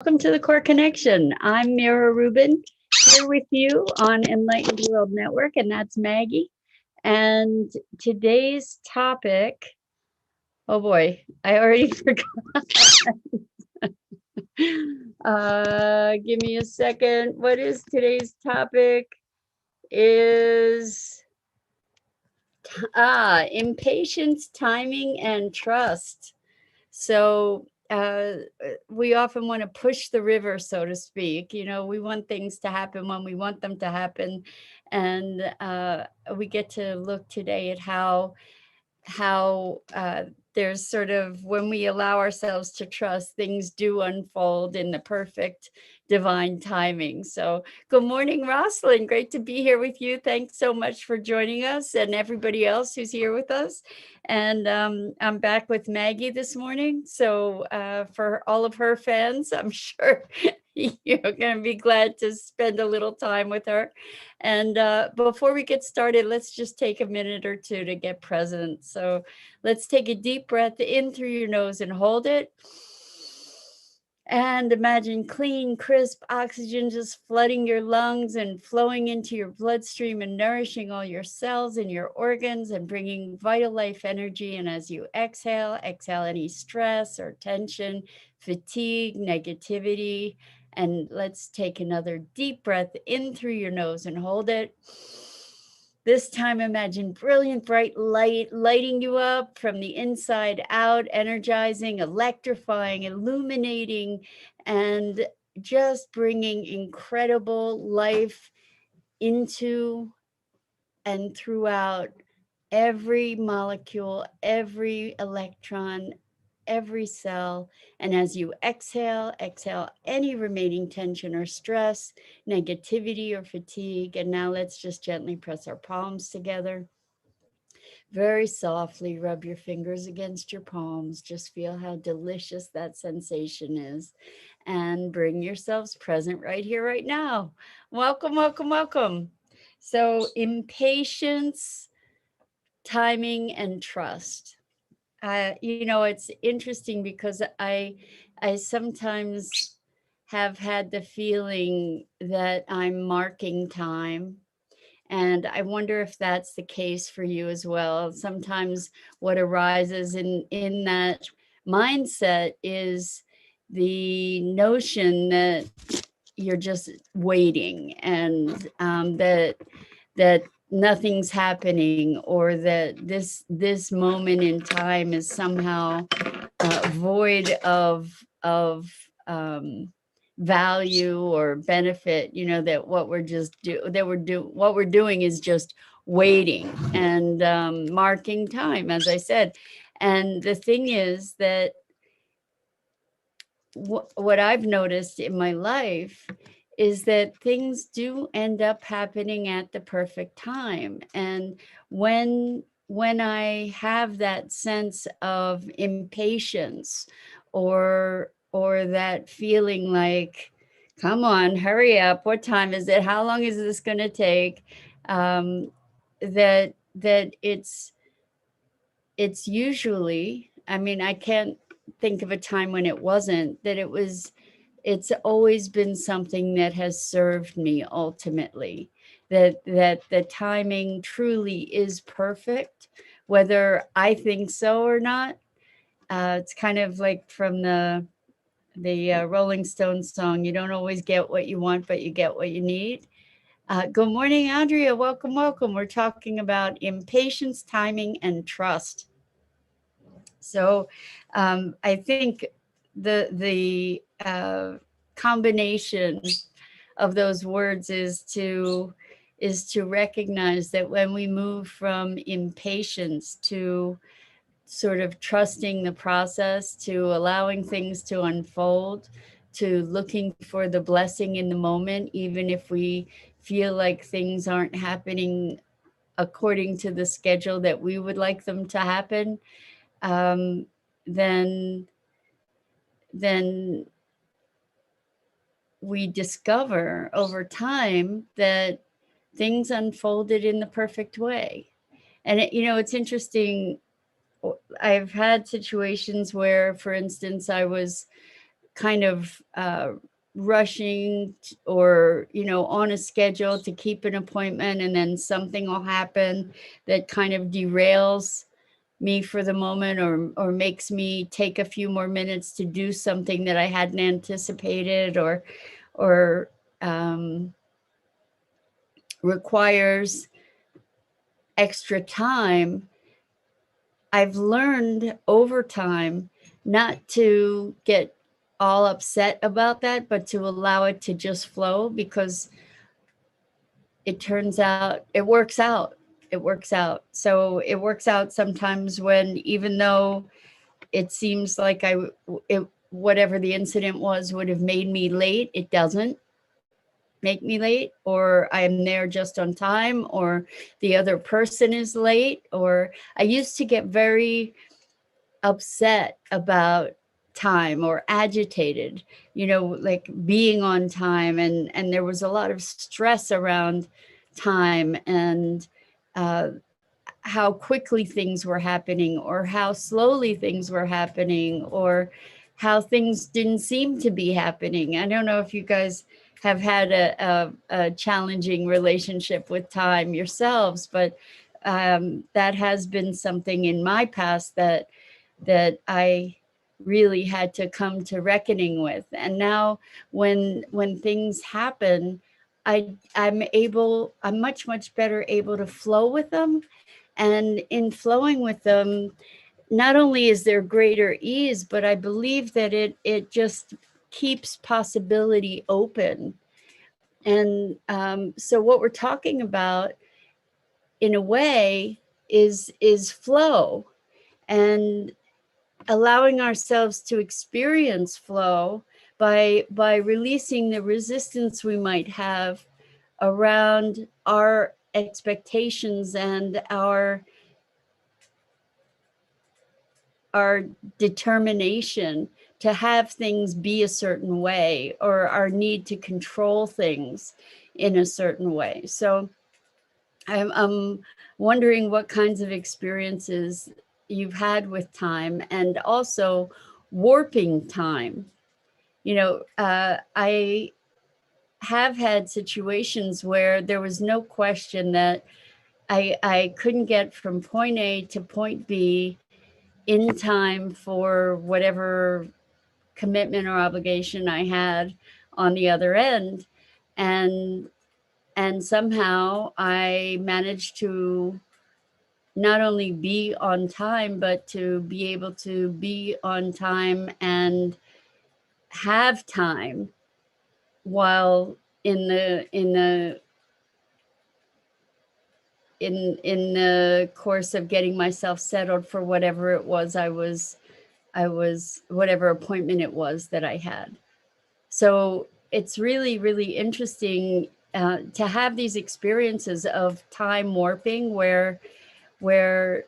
Welcome to the Core Connection. I'm Mira Rubin here with you on Enlightened World Network, and that's Maggie. And today's topic, oh boy, I already forgot. Give me a second. What is today's topic? Is impatience, timing, and trust. So we often want to push the river, so to speak. We want things to happen when we want them to happen, and we get to look today at how there's sort of when we allow ourselves to trust, things do unfold in the perfect divine timing. So good morning, Rosalind. Great to be here with you. Thanks so much for joining us and everybody else who's here with us. And I'm back with Maggie this morning. So for all of her fans, I'm sure you're going to be glad to spend a little time with her. And before we get started, let's just take a minute or two to get present. So let's take a deep breath in through your nose and hold it. And imagine clean, crisp oxygen just flooding your lungs and flowing into your bloodstream and nourishing all your cells and your organs and bringing vital life energy. And as you exhale, exhale any stress or tension, fatigue, negativity. And let's take another deep breath in through your nose and hold it. This time, imagine brilliant, bright light lighting you up from the inside out, energizing, electrifying, illuminating, and just bringing incredible life into and throughout every molecule, every electron, every cell. And as you exhale, exhale any remaining tension or stress, negativity or fatigue. And now let's just gently press our palms together. Very softly rub your fingers against your palms. Just feel how delicious that sensation is. And bring yourselves present right here, right now. Welcome, welcome, welcome. So, impatience, timing, and trust. It's interesting because I sometimes have had the feeling that I'm marking time, and I wonder if that's the case for you as well. Sometimes what arises in that mindset is the notion that you're just waiting, and that nothing's happening, or that this moment in time is somehow void of value or benefit. That what we're just do that we're do what we're doing is just waiting and marking time, as I said. And the thing is that what I've noticed in my life is that things do end up happening at the perfect time. And when I have that sense of impatience, or that feeling like, come on, hurry up, what time is it, how long is this going to take, that it's usually, I mean, I can't think of a time when it wasn't, it's always been something that has served me ultimately. That the timing truly is perfect, whether I think so or not. It's kind of like from the Rolling Stones song, "You don't always get what you want, but you get what you need." Good morning, Andrea. Welcome, welcome. We're talking about impatience, timing, and trust. So I think the combination of those words is to recognize that when we move from impatience to sort of trusting the process, to allowing things to unfold, to looking for the blessing in the moment, even if we feel like things aren't happening according to the schedule that we would like them to happen, um, then then we discover over time that things unfolded in the perfect way. And it's interesting. I've had situations where, for instance, I was kind of rushing or, on a schedule to keep an appointment, and then something will happen that kind of derails me for the moment, or makes me take a few more minutes to do something that I hadn't anticipated, or requires extra time. I've learned over time not to get all upset about that, but to allow it to just flow, because it turns out it works out. It works out. So it works out sometimes when, even though it seems like whatever the incident was would have made me late, it doesn't make me late, or I'm there just on time, or the other person is late. Or I used to get very upset about time, or agitated, like being on time, and there was a lot of stress around time, and how quickly things were happening, or how slowly things were happening, or how things didn't seem to be happening. I don't know if you guys have had a challenging relationship with time yourselves, but that has been something in my past that I really had to come to reckoning with. And now when things happen, I'm much better able to flow with them. And in flowing with them, not only is there greater ease, but I believe that it just keeps possibility open. And so what we're talking about, in a way, is flow, and allowing ourselves to experience flow by releasing the resistance we might have around our expectations and our determination to have things be a certain way, or our need to control things in a certain way. So I'm wondering what kinds of experiences you've had with time, and also warping time. I have had situations where there was no question that I couldn't get from point A to point B in time for whatever commitment or obligation I had on the other end. And somehow I managed to not only be on time, but to be able to be on time and have time while in the course of getting myself settled for whatever it was I was whatever appointment it was that I had. So it's really, really interesting to have these experiences of time warping, where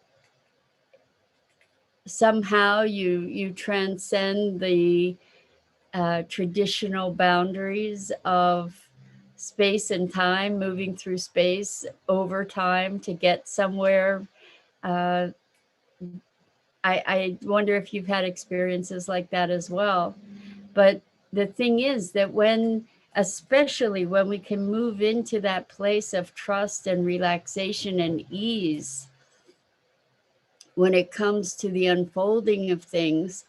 somehow you transcend the traditional boundaries of space and time, moving through space over time to get somewhere. Uh, I wonder if you've had experiences like that as well. But the thing is that especially when we can move into that place of trust and relaxation and ease, when it comes to the unfolding of things,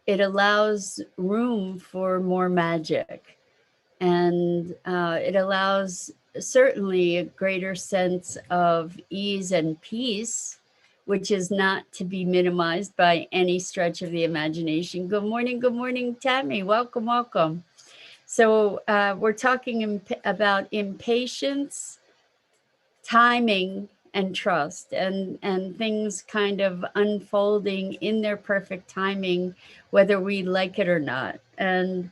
it allows room for more magic. And it allows certainly a greater sense of ease and peace, which is not to be minimized by any stretch of the imagination. Good morning, Tammy. Welcome, welcome. So we're talking about impatience, timing, and trust, and things kind of unfolding in their perfect timing, whether we like it or not. And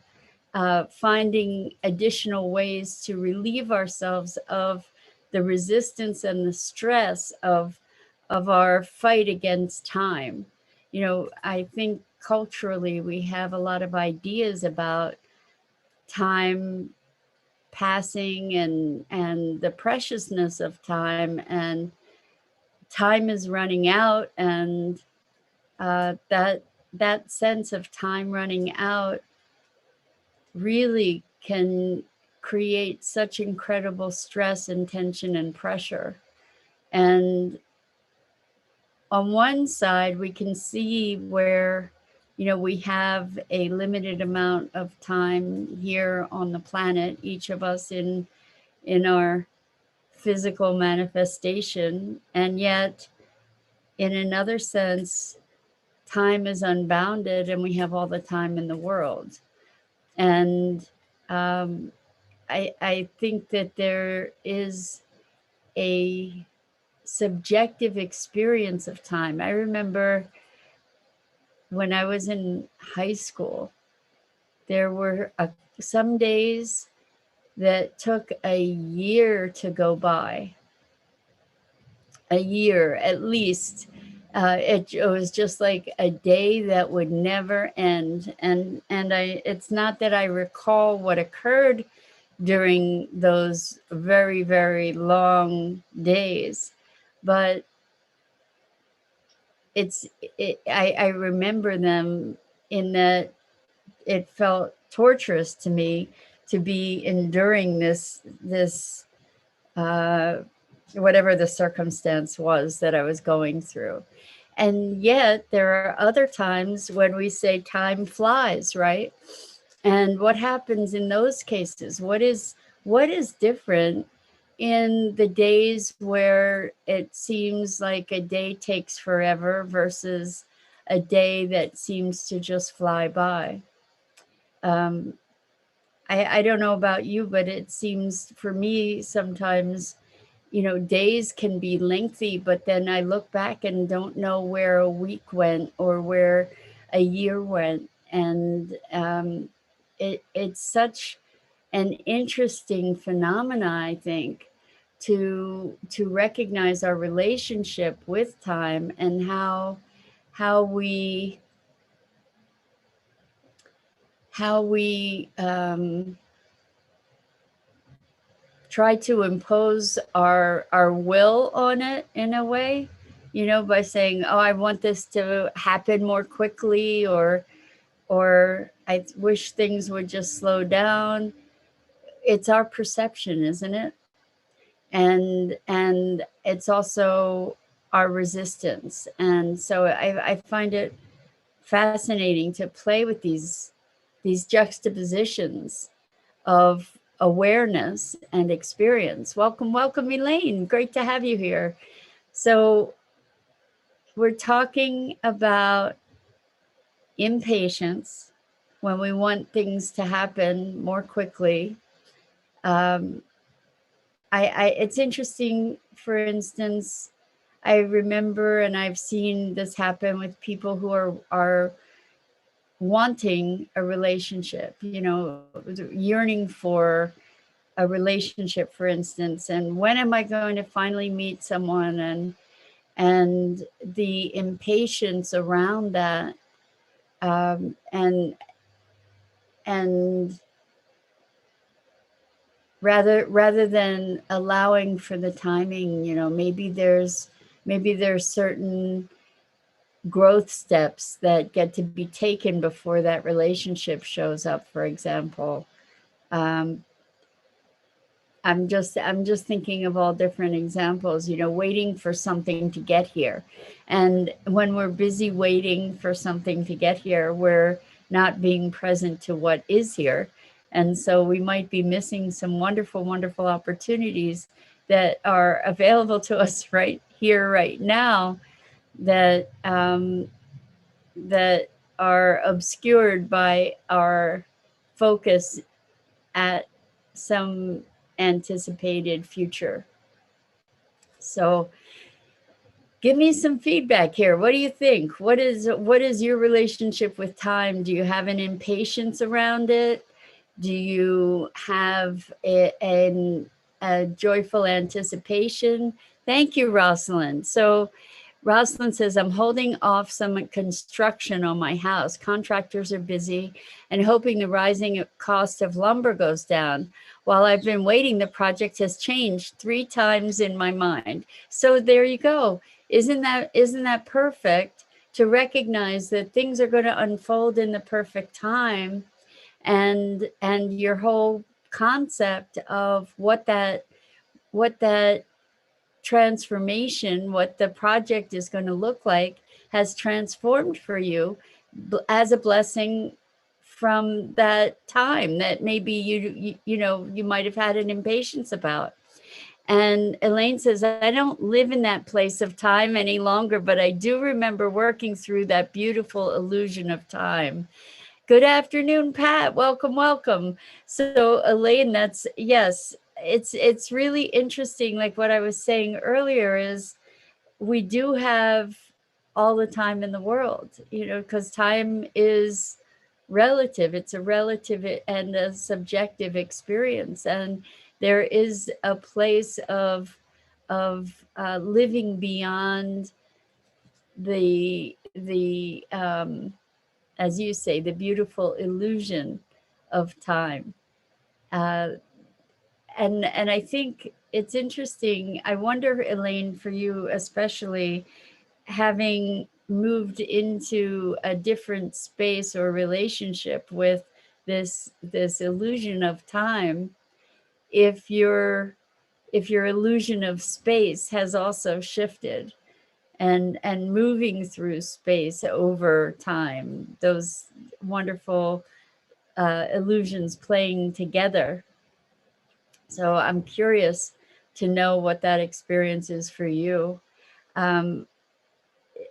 finding additional ways to relieve ourselves of the resistance and the stress of our fight against time. I think culturally we have a lot of ideas about time passing, and the preciousness of time, and time is running out, and that that sense of time running out really can create such incredible stress and tension and pressure. And on one side, we can see where, we have a limited amount of time here on the planet, each of us in our physical manifestation. And yet, in another sense, time is unbounded and we have all the time in the world. And um, I think that there is a subjective experience of time. I remember when I was in high school, there were some days that took a year to go by, a year at least. It was just like a day that would never end. And it's not that I recall what occurred during those very, very long days, but I remember them in that it felt torturous to me to be enduring this uh, whatever the circumstance was that I was going through. And yet there are other times when we say time flies, right? And what happens in those cases? What is different in the days where it seems like a day takes forever versus a day that seems to just fly by? Um, I don't know about you, but it seems for me sometimes, days can be lengthy, but then I look back and don't know where a week went or where a year went. And it's such an interesting phenomena, I think, to recognize our relationship with time and how we how we try to impose our will on it in a way, by saying, oh, I want this to happen more quickly, or I wish things would just slow down. It's our perception, isn't it? And it's also our resistance. And so I find it fascinating to play with these juxtapositions of awareness and experience. Welcome, welcome, Elaine. Great to have you here. So we're talking about impatience when we want things to happen more quickly. Um, it's interesting, for instance, I remember, and I've seen this happen with people who are wanting a relationship, yearning for a relationship, for instance, and when am I going to finally meet someone, and the impatience around that, and rather than allowing for the timing, maybe there's certain growth steps that get to be taken before that relationship shows up, for example. um, I'm just thinking of all different examples, waiting for something to get here. And when we're busy waiting for something to get here, we're not being present to what is here. And so we might be missing some wonderful, wonderful opportunities that are available to us right here, right now, that that are obscured by our focus at some anticipated future. So give me some feedback here. What do you think? What is your relationship with time? Do you have an impatience around it? Do you have a joyful anticipation? Thank you, Rosalind. So Rosalind says, I'm holding off some construction on my house. Contractors are busy and hoping the rising cost of lumber goes down. While I've been waiting, the project has changed 3 times in my mind. So there you go. Isn't that perfect? to recognize that things are going to unfold in the perfect time, and your whole concept of what that transformation, what the project is going to look like, has transformed for you as a blessing from that time that maybe you might have had an impatience about. And Elaine says, I don't live in that place of time any longer, but I do remember working through that beautiful illusion of time. Good afternoon, Pat. Welcome, welcome. So Elaine, that's, yes, it's really interesting. Like what I was saying earlier is we do have all the time in the world, because time is relative. It's a relative and a subjective experience, and there is a place of living beyond the as you say, the beautiful illusion of time. Uh, and I think it's interesting. I wonder, Elaine, for you especially, having moved into a different space or relationship with this illusion of time, if your illusion of space has also shifted, and moving through space over time, those wonderful illusions playing together. So I'm curious to know what that experience is for you. Um,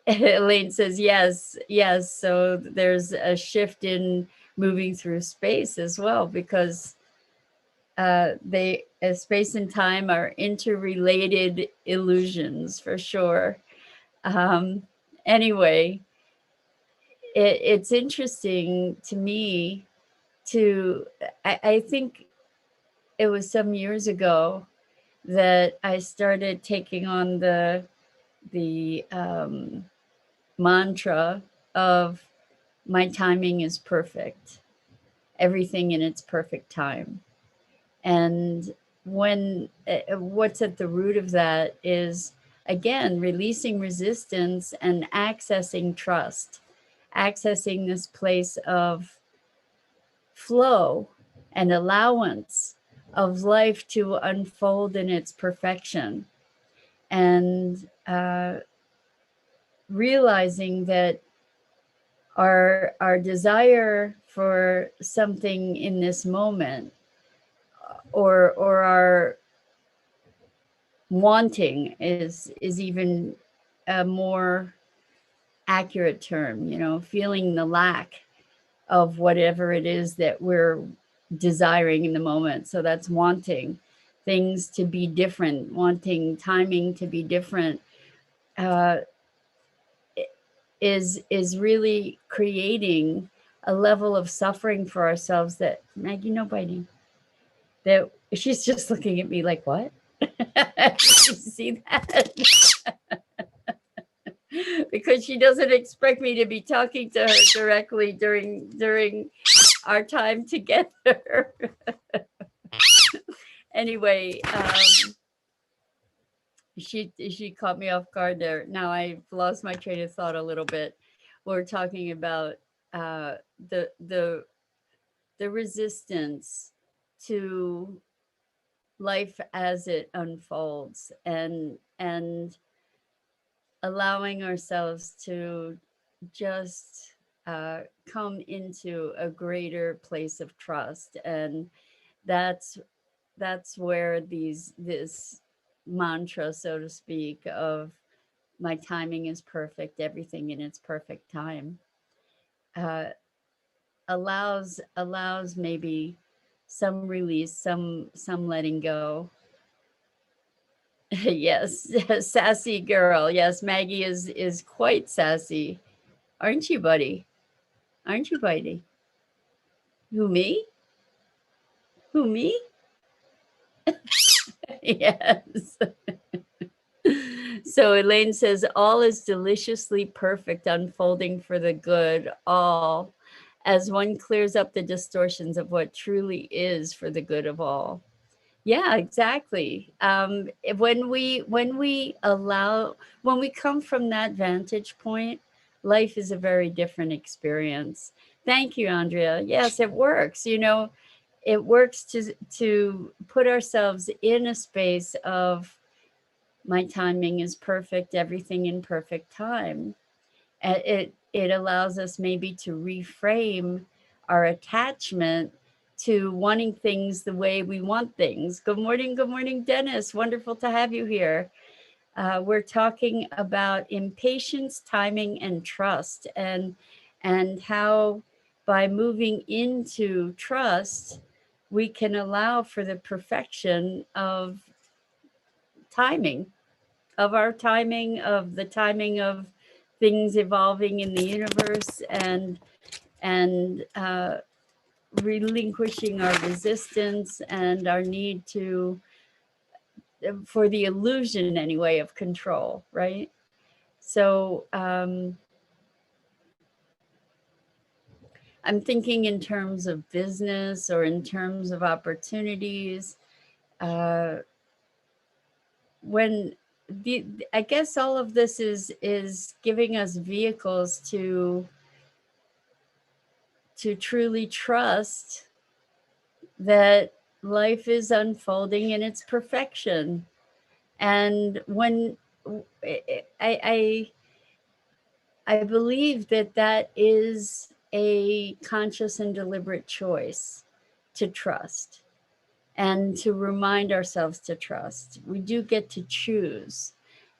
Elaine says, yes, yes. So there's a shift in moving through space as well, because space and time are interrelated illusions for sure. Um, anyway, it's interesting to me to, I think it was some years ago that I started taking on the mantra of my timing is perfect, everything in its perfect time. And what's at the root of that is, again, releasing resistance and accessing trust, accessing this place of flow and allowance of life to unfold in its perfection, and uh, realizing that our desire for something in this moment, or our wanting, is even a more accurate term, feeling the lack of whatever it is that we're desiring in the moment. So that's wanting things to be different, wanting timing to be different, uh, is really creating a level of suffering for ourselves that, Maggie, no biting, that she's just looking at me like, what? You see that? Because she doesn't expect me to be talking to her directly during our time together. Anyway, she caught me off guard there. Now I've lost my train of thought a little bit. We're talking about uh, the the the resistance to life as it unfolds, and allowing ourselves to just uh, come into a greater place of trust. And that's that's where this mantra, so to speak, of my timing is perfect, everything in its perfect time, uh, allows maybe some release, some letting go. Yes, sassy girl. Yes, Maggie is quite sassy, aren't you, buddy? Aren't you, buddy? Who, me? Who, me? Yes. So Elaine says, all is deliciously perfect, unfolding for the good, all, as one clears up the distortions of what truly is for the good of all. Yeah, exactly. When we come from that vantage point life is a very different experience. Thank you, Andrea. Yes, it works. It works to put ourselves in a space of my timing is perfect, everything in perfect time. And it allows us maybe to reframe our attachment to wanting things the way we want things. Good morning, Dennis. Wonderful to have you here. We're talking about impatience, timing, and trust, and how by moving into trust, we can allow for the perfection of timing, of our timing, of the timing of things evolving in the universe, and relinquishing our resistance and our need to, for the illusion anyway, of control, right? So I'm thinking in terms of business or in terms of opportunities. Uh, when I guess all of this is giving us vehicles to truly trust that life is unfolding in its perfection. And when I I believe that that is a conscious and deliberate choice to trust and to remind ourselves to trust. We do get to choose.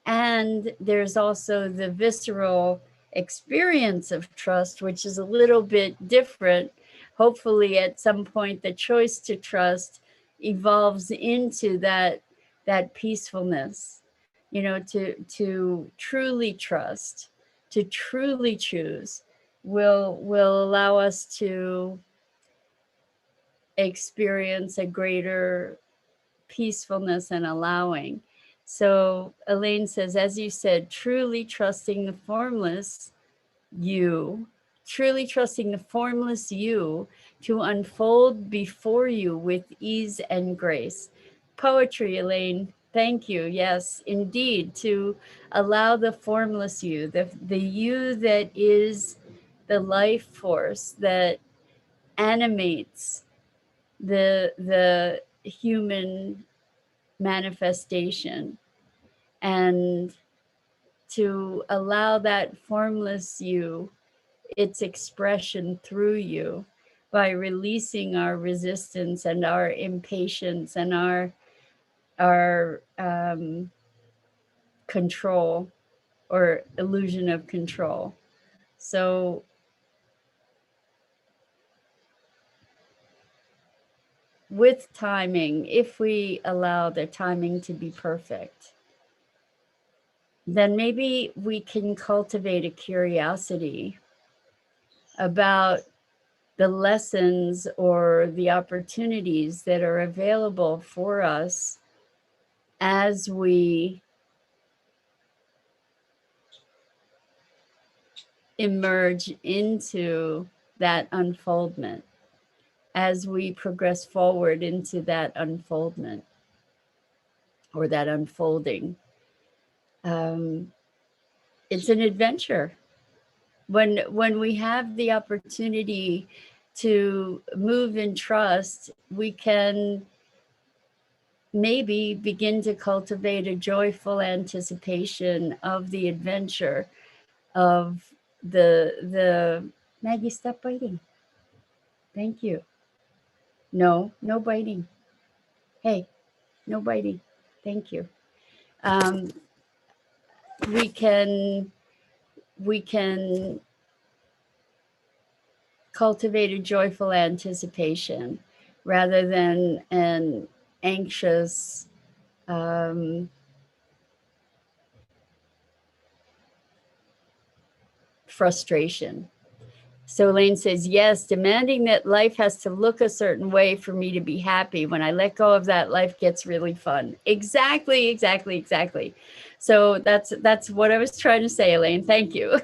And there's also the visceral experience of trust, which is a little bit different. Hopefully, at some point, the choice to trust evolves into that peacefulness, to truly trust, to truly choose will allow us to experience a greater peacefulness and allowing. So Elaine says, as you said, truly trusting the formless you, truly trusting the formless you to unfold before you with ease and grace. Poetry, Elaine. Thank you. Yes, indeed, to allow the formless you, the you that is the life force that animates the human manifestation, and to allow that formless you its expression through you by releasing our resistance and our impatience and our control or illusion of control. So with timing, if we allow the timing to be perfect, then maybe we can cultivate a curiosity about the lessons or the opportunities that are available for us as we emerge into that unfoldment, as we progress forward into that unfoldment or that unfolding. It's an adventure. When we have the opportunity to move in trust, we can maybe begin to cultivate a joyful anticipation of the adventure of the Maggie, stop biting. Thank you. No biting. Hey, no biting. Thank you. Um, we can we can cultivate a joyful anticipation rather than an anxious frustration. So Elaine says, yes, demanding that life has to look a certain way for me to be happy. When I let go of that, life gets really fun. Exactly. So that's what I was trying to say, Elaine. Thank you.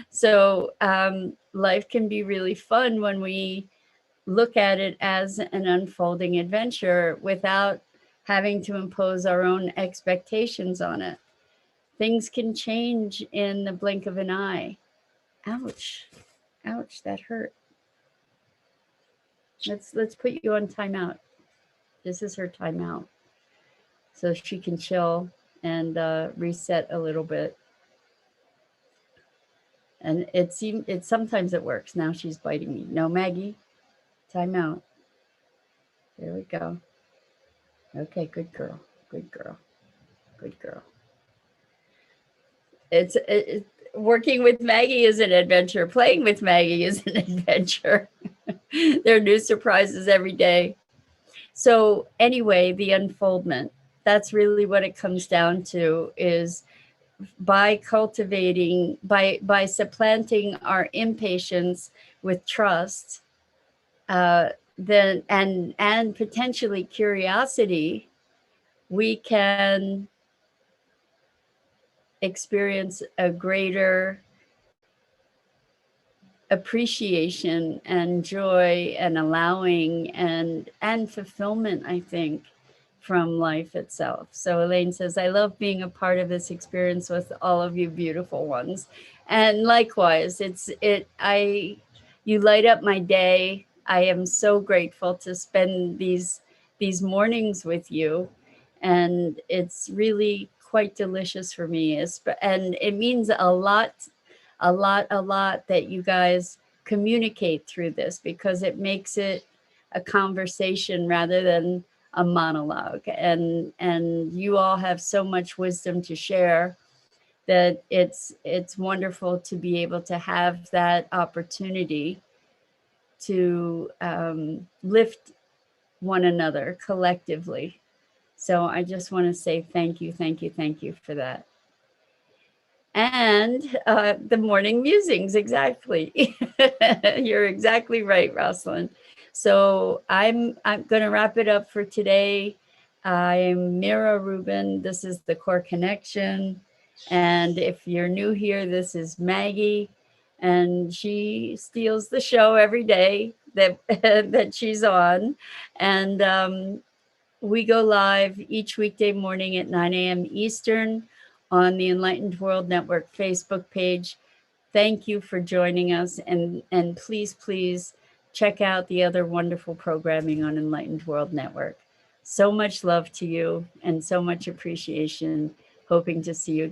So life can be really fun when we look at it as an unfolding adventure without having to impose our own expectations on it. Things can change in the blink of an eye. Ouch. Ouch, that hurt. Let's put you on timeout. This is her timeout. So she can chill and reset a little bit. And it sometimes it works. Now she's biting me. No, Maggie, timeout. There we go. Okay, good girl. Good girl. Good girl. Working with Maggie is an adventure. Playing with Maggie is an adventure. There are new surprises every day. So anyway, the unfoldment, that's really what it comes down to, is by cultivating, by supplanting our impatience with trust, then and potentially curiosity, we can experience a greater appreciation and joy and allowing and fulfillment, I think, from life itself. So Elaine says, I love being a part of this experience with all of you beautiful ones. And likewise, you light up my day. I am so grateful to spend these mornings with you. And it's really quite delicious for me. And it means a lot that you guys communicate through this, because it makes it a conversation rather than a monologue. And you all have so much wisdom to share that it's wonderful to be able to have that opportunity to lift one another collectively. So I just want to say thank you for that. And the morning musings, exactly. You're exactly right, Rosalind. So I'm going to wrap it up for today. I'm Mira Rubin. This is the Core Connection. And if you're new here, this is Maggie. And she steals the show every day that that she's on. And we go live each weekday morning at 9 a.m. Eastern on the Enlightened World Network Facebook page. Thank you for joining us. And please check out the other wonderful programming on Enlightened World Network. So much love to you and so much appreciation. Hoping to see you again.